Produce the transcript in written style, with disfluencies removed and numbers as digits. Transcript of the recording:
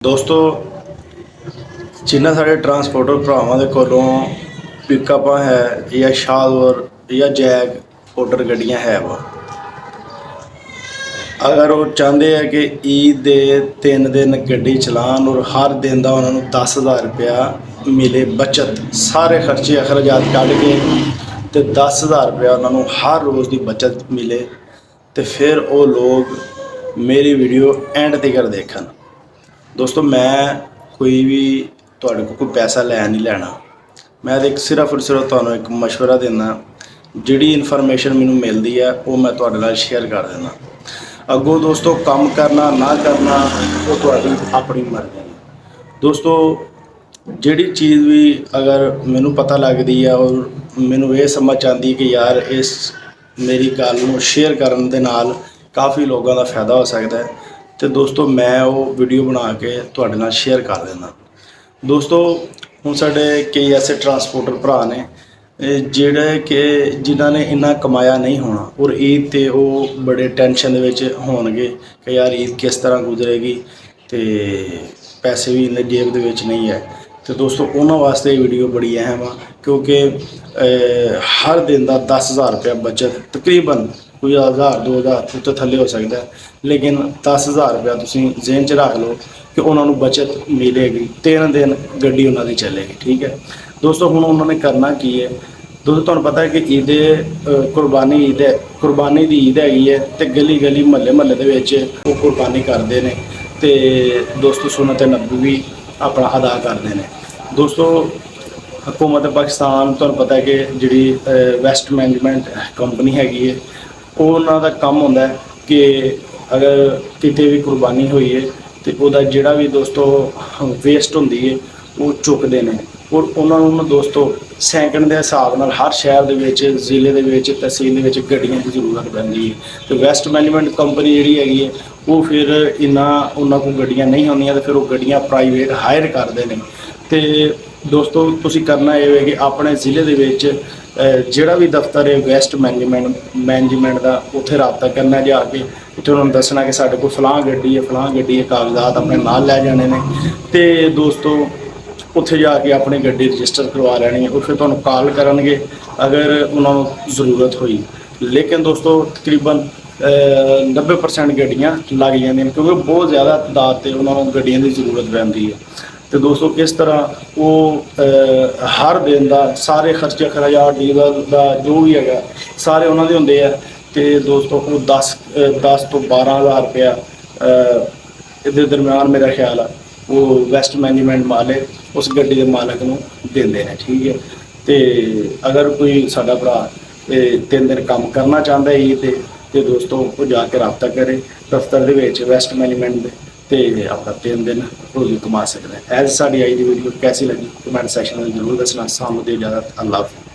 दोस्तों जिन्ना साढ़े ट्रांसपोर्टर भरावां दे कोलों पिकअपां है या शाहदौर या जैग ऑर्डर गड्डियां है वा अगर वो चाहते हैं कि ईद दे 3 दिन गड्डी चलान और हर दिन का उन्होंने 10,000 रुपया मिले बचत सारे खर्चे अखराजात कढ़ के तो 10,000 रुपया उन्होंने हर रोज़ की बचत मिले तो फिर वो लोग मेरी वीडियो एंड तक देखन। दोस्तों मैं कोई भी तुहाडे कोल कोई पैसा लै नहीं लैना, मैं तो सिर्फ और सिर्फ तुहानूं एक मशवरा देना, जिहड़ी इन्फॉर्मेशन मैनूं मिलदी है वो मैं तुहाडे नाल शेयर कर देना। अगों दोस्तों काम करना ना करना वो तुहाडी अपनी मर्जी है। दोस्तों जिहड़ी चीज़ भी अगर मैनूं पता लगदी है और मैनूं ये समझ आती कि यार इस मेरी गल नूं शेयर करन दे नाल काफ़ी लोगों का फायदा हो सकता है तो दोस्तों मैं वो वीडियो बना के तुहाडे नाल शेयर कर देना। दोस्तों हुण साडे कई ऐसे ट्रांसपोर्टर भरा ने जिहड़े कि जिन्हां ने इन्ना कमाया नहीं होना और ईद ते वो बड़े टेंशन दे विच होणगे कि यार ईद किस तरह गुजरेगी तो पैसे भी इन्ने जेब दे विच नहीं है। तो दोस्तों उन्हां वास्ते वीडियो बड़ी अहम आ क्योंकि हर दिन का 10,000 रुपया बचत तकरीबन कोई 1,000 2,000 उत्ते थल्ले हो सकता है, लेकिन 10,000 रुपया तुसीं ज़हन च रख लो कि उन्होंने बचत मिलेगी 3 दिन गड्डी उन्होंने चलेगी। ठीक है दोस्तों, हुण उन्होंने करना की है। दोस्तों तुहानूं पता है कि ईद कुर्बानी ईद है, कुर्बानी की ईद हैगी है तो गली गली महल्ले महल्ले दे विच वो कुर्बानी करते हैं तो दोस्तों सुन्नत नबी भी अपना अदा करते हैं। दोस्तों हुकूमत पाकिस्तान तुहानूं पता है कि जी वेस्ट मैनेजमेंट कंपनी हैगी है उन्हों का काम होंदा है कि अगर किते भी कुर्बानी हुई है तो वह जोड़ा भी दोस्तों वेस्ट होंदी है वो चुकते हैं और उन्होंने दोस्तों सैकड़ के हिसाब नाल हर शहर दे विच जिले दे विच तहसील दे विच गड्डियां की जरूरत पैंदी है। तो वेस्ट मैनेजमेंट कंपनी जी हैगी है वो फिर इन्ना उन्होंने को गड्डियां नहीं होंदियां तो फिर वो गड्डियां प्राइवेट हायर करते हैं। तो दोस्तों तुसीं करना ये है कि अपने ज़िले दे विच जिहड़ा भी दफ्तर है वेस्ट मैनेजमेंट का उत्थे रबता करना जाके उत्थे उन्होंने दसना कि साडे कोल फलां गड्डी है कागजात अपने नाल लै जाने ने ते दोस्तों उत्थे जाके अपनी गड्डी रजिस्टर करवा लैनी है और फिर तुहानूं कॉल करनगे अगर उन्होंने ज़रूरत हुई। लेकिन दोस्तों तकरीबन 90% गड्डियां लग जांदियां क्योंकि बहुत ज़्यादा तादाद से उन्होंने गड्डियां की जरूरत पैंदी है। तो दोस्तों किस तरह वो हर दिन का सारे खर्चे खराजात डीजल का जो भी है सारे उन्होंने होंगे है तो दोस्तों वो 10 तो 12,000 रुपया इस दरम्यान मेरा ख्याल है वो वेस्ट मैनेजमेंट मालिक उस गड्डी के मालिक नूं देंदे हैं। ठीक है तो अगर कोई साडा भरा 3 दिन काम करना चाहता है ईद तो दोस्तों वो जाके रबता करे दफ्तर दे विच वेस्ट मैनेजमेंट दे ते अपना 3 दिन रोज़ी कमा सकते हैं। एज साड़ी आई दी वीडियो कैसी लगी कमेंट सैक्शन में जरूर दसना। सानूं दे इजाज़त, अल्लाह हाफ़िज़।